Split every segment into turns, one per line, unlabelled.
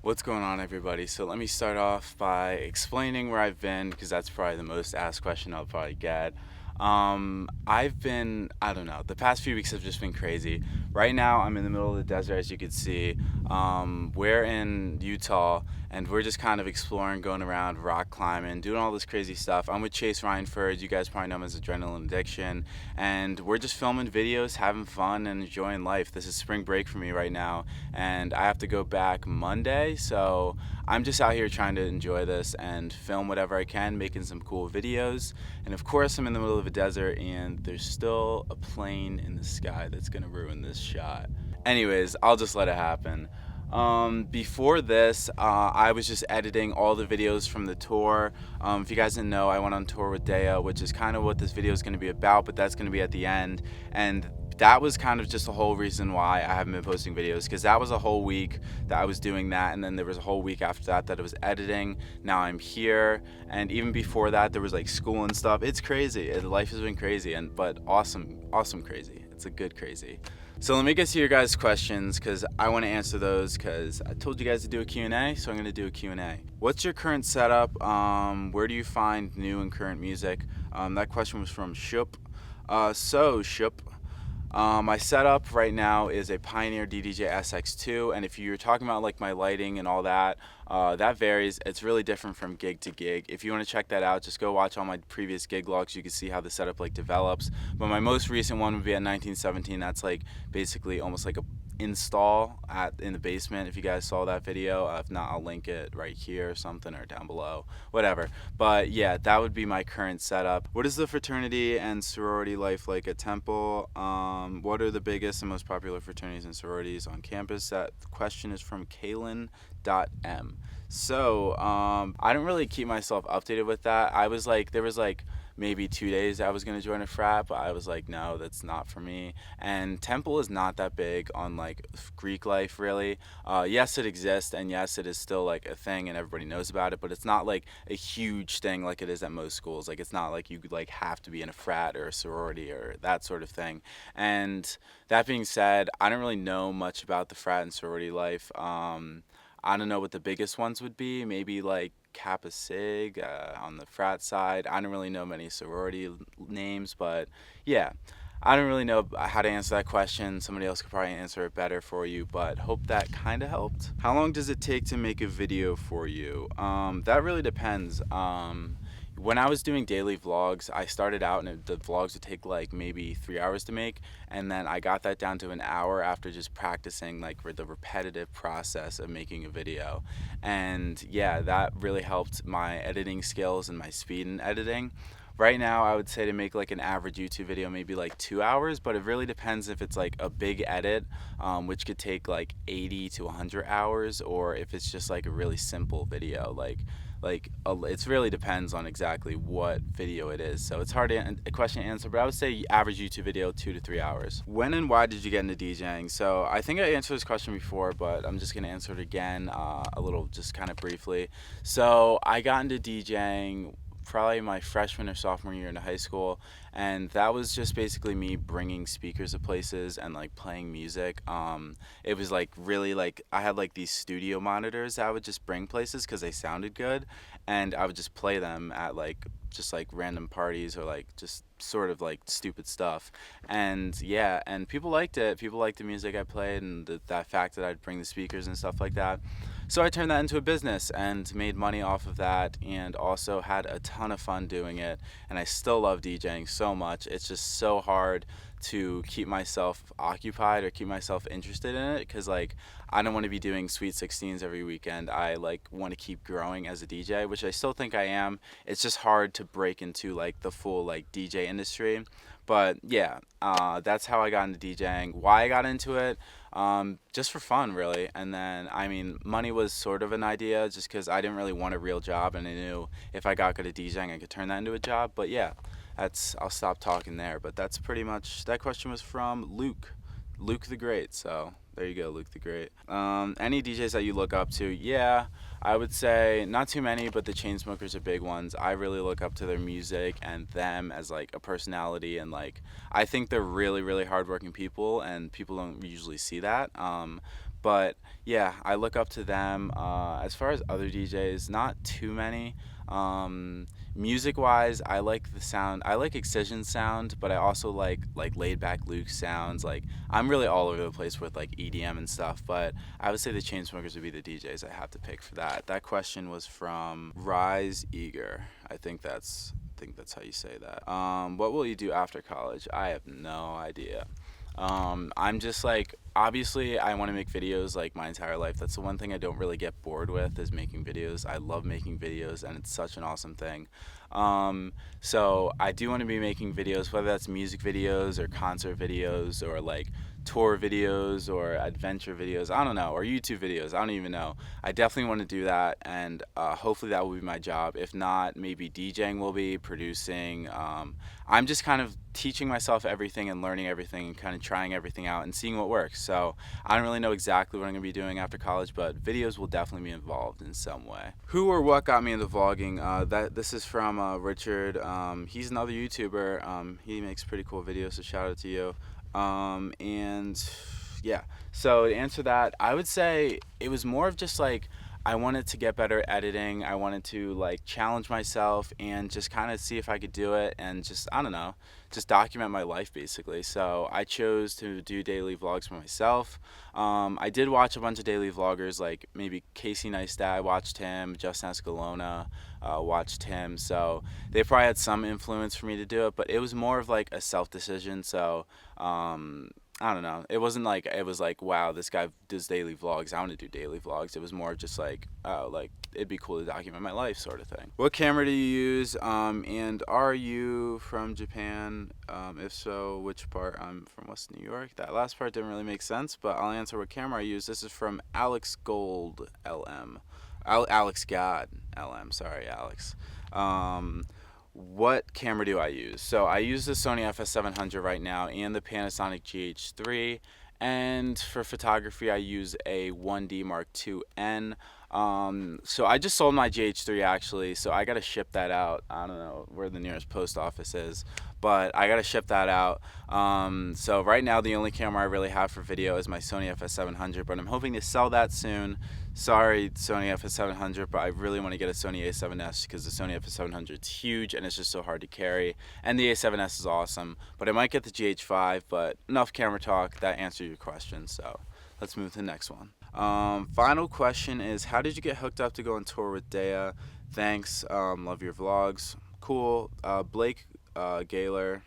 What's going on, everybody? So let me start off by explaining where I've been because that's probably the most asked question I'll probably get. I've been, I don't know, the past few weeks have just been crazy. Right now, I'm in the middle of the desert, as you can see. We're in Utah, and we're just kind of exploring, going around, rock climbing, doing all this crazy stuff. I'm with Chase Rhineford. You guys probably know him as Adrenaline Addiction. And we're just filming videos, having fun, and enjoying life. This is spring break for me right now, and I have to go back Monday, so I'm just out here trying to enjoy this and film whatever I can, making some cool videos. And of course, I'm in the middle of a desert, and there's still a plane in the sky that's gonna ruin this shot. Anyways, I'll just let it happen. Before this, I was just editing all the videos from the tour. If you guys didn't know, I went on tour with Daya, which is kind of what this video is going to be about, but that's going to be at the end. And that was kind of just the whole reason why I haven't been posting videos, because that was a whole week that I was doing that, and then there was a whole week after that that I was editing. Now I'm here, and even before that, there was like school and stuff. It's crazy. Life has been crazy, but awesome crazy. It's a good crazy. So let me get to your guys' questions because I want to answer those because I told you guys to do a Q&A, so I'm going to do a Q&A. What's your current setup? Where do you find new and current music? That question was from Shup. Shup, my setup right now is a Pioneer DDJ SX2, and if you're talking about like my lighting and all that, that varies. It's really different from gig to gig. If you want to check that out, just go watch all my previous gig logs. You can see how the setup like develops. But my most recent one would be at 1917. That's like basically almost like a install in the basement. If you guys saw that video, if not, I'll link it right here or something, or down below, whatever. But yeah, that would be my current setup. What is the fraternity and sorority life like at Temple? What are the biggest and most popular fraternities and sororities on campus? That question is from Kaylin.m. So I don't really keep myself updated with that. I was like, there was like maybe 2 days I was gonna join a frat, but I was like, no, that's not for me. And Temple is not that big on like Greek life, really. Yes, it exists, and yes, it is still like a thing, and everybody knows about it. But it's not like a huge thing like it is at most schools. Like it's not like you like have to be in a frat or a sorority or that sort of thing. And that being said, I don't really know much about the frat and sorority life. I don't know what the biggest ones would be. Maybe like Kappa Sig on the frat side. I don't really know many sorority names, but yeah, I don't really know how to answer that question. Somebody else could probably answer it better for you, but hope that kind of helped. How long does it take to make a video for you? That really depends. When I was doing daily vlogs, I started out and the vlogs would take like maybe 3 hours to make, and then I got that down to an hour after just practicing like the repetitive process of making a video. And yeah, that really helped my editing skills and my speed in editing. Right now, I would say to make like an average YouTube video, maybe like 2 hours, but it really depends if it's like a big edit, which could take like 80 to 100 hours, or if it's just like a really simple video, it really depends on exactly what video it is. So it's hard to a question to answer, but I would say average YouTube video 2 to 3 hours. When and why did you get into DJing? So I think I answered this question before, but I'm just gonna answer it again, a little, just kind of briefly. So I got into DJing probably my freshman or sophomore year into high school, and that was just basically me bringing speakers to places and like playing music. It was like really like I had like these studio monitors that I would just bring places because they sounded good, and I would just play them at like just like random parties or like just sort of like stupid stuff. And yeah, and people liked it. People liked the music I played, and that fact that I'd bring the speakers and stuff like that. So I turned that into a business and made money off of that, and also had a ton of fun doing it. And I still love DJing so much. It's just so hard to keep myself occupied or keep myself interested in it, because like I don't want to be doing Sweet 16s every weekend. I like want to keep growing as a DJ, which I still think I am. It's just hard to break into like the full like DJ industry. But yeah, that's how I got into DJing. Why I got into it, just for fun, really. And then, I mean, money was sort of an idea, just because I didn't really want a real job, and I knew if I got good at DJing, I could turn that into a job. But yeah, I'll stop talking there. But that's pretty much, that question was from Luke the Great. So there you go, Luke the Great. Any DJs that you look up to? Yeah, I would say not too many, but the Chainsmokers are big ones. I really look up to their music and them as like a personality, and like I think they're really hardworking people, and people don't usually see that. But yeah, I look up to them. As far as other DJs, not too many. Um, Music wise, I like the sound. I like Excision sound, but I also like laid back Luke sounds. Like I'm really all over the place with like EDM and stuff. But I would say the Chainsmokers would be the DJs I have to pick for that. That question was from Rise Eager. I think that's how you say that. What will you do after college? I have no idea. I'm just like, obviously, I want to make videos like my entire life. That's the one thing I don't really get bored with is making videos. I love making videos, and it's such an awesome thing. So I do want to be making videos, whether that's music videos or concert videos or like tour videos or adventure videos. I don't know, or YouTube videos. I don't even know. I definitely want to do that, and hopefully that will be my job. If not, maybe DJing will be, producing. I'm just kind of teaching myself everything and learning everything and kind of trying everything out and seeing what works. So I don't really know exactly what I'm going to be doing after college, but videos will definitely be involved in some way. Who or what got me into vlogging? This is from Richard. He's another YouTuber. He makes pretty cool videos, so shout out to you. And yeah, so to answer that, I would say it was more of just like I wanted to get better at editing. I wanted to like challenge myself and just kind of see if I could do it and just, I don't know, just document my life basically. So I chose to do daily vlogs for myself. I did watch a bunch of daily vloggers like maybe Casey Neistat. I watched him, Justin Escalona, watched him. So they probably had some influence for me to do it, but it was more of like a self decision. So I don't know. It wasn't like it was like, wow, this guy does daily vlogs. I want to do daily vlogs. It was more just like, oh, like it'd be cool to document my life, sort of thing. What camera do you use? And are you from Japan? If so, which part? I'm from West New York. That last part didn't really make sense, but I'll answer what camera I use. This is from Alex Gold LM. Alex God LM. Sorry, Alex. What camera do I use? So I use the Sony FS700 right now and the Panasonic GH3. And for photography, I use a 1D Mark II-N. So I just sold my GH3 actually, so I gotta ship that out. I don't know where the nearest post office is, but I gotta ship that out. So right now the only camera I really have for video is my Sony FS700, but I'm hoping to sell that soon. Sorry, Sony FS700, but I really want to get a Sony A7S because the Sony FS700 is huge and it's just so hard to carry. And the A7S is awesome, but I might get the GH5. But enough camera talk. That answered your question, so let's move to the next one. Final question is, how did you get hooked up to go on tour with Daya? Thanks. Love your vlogs. Cool. Blake Gaylor,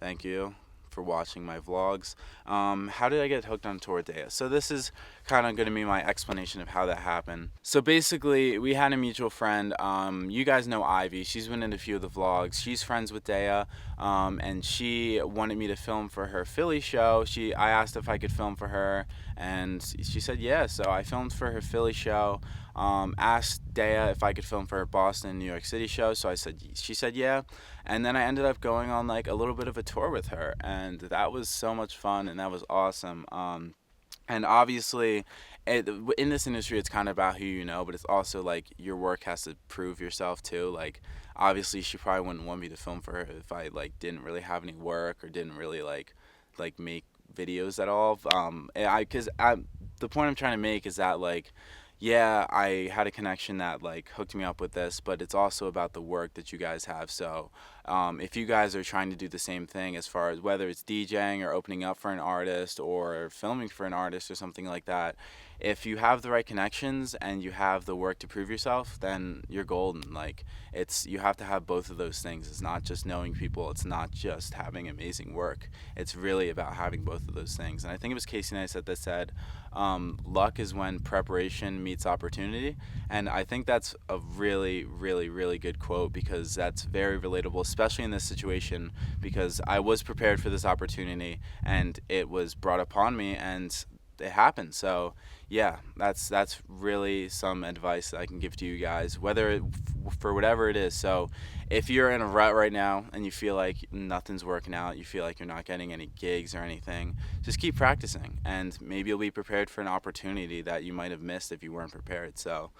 thank you for watching my vlogs. How did I get hooked on tour with Daya? So this is kind of going to be my explanation of how that happened. So basically, we had a mutual friend. You guys know Ivy. She's been in a few of the vlogs. She's friends with Daya, and she wanted me to film for her Philly show. I asked if I could film for her, and she said yeah. So I filmed for her Philly show. Asked Daya if I could film for her Boston and New York City show. So she said yeah, and then I ended up going on like a little bit of a tour with her, and that was so much fun, and that was awesome. And obviously, in this industry, it's kind of about who you know, but it's also like your work has to prove yourself too. Like, obviously, she probably wouldn't want me to film for her if I like didn't really have any work or didn't really like make videos at all. Because the point I'm trying to make is that like, yeah, I had a connection that like hooked me up with this, but it's also about the work that you guys have. So if you guys are trying to do the same thing as far as whether it's DJing or opening up for an artist or filming for an artist or something like that, if you have the right connections and you have the work to prove yourself, then you're golden. Like you have to have both of those things. It's not just knowing people. It's not just having amazing work. It's really about having both of those things. And I think it was Casey Neistat that said, luck is when preparation meets opportunity. And I think that's a really, really, really good quote because that's very relatable, especially in this situation, because I was prepared for this opportunity and it was brought upon me and it happened. So yeah, that's really some advice that I can give to you guys, for whatever it is. So if you're in a rut right now and you feel like nothing's working out, you feel like you're not getting any gigs or anything, just keep practicing and maybe you'll be prepared for an opportunity that you might have missed if you weren't prepared. So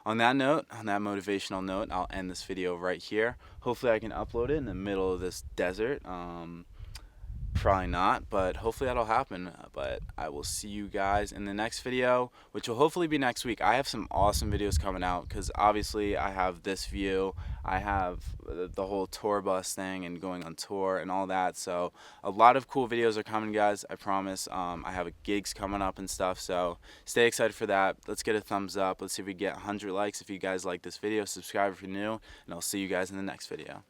on that note, on that motivational note, I'll end this video right here. Hopefully I can upload it in the middle of this desert. Probably not, but hopefully that'll happen. But I will see you guys in the next video, which will hopefully be next week. I have some awesome videos coming out because obviously I have this view, I have the whole tour bus thing and going on tour and all that. So a lot of cool videos are coming, guys. I promise. I have gigs coming up and stuff. So stay excited for that. Let's get a thumbs up. Let's see if we get 100 likes. If you guys like this video, subscribe if you're new, and I'll see you guys in the next video.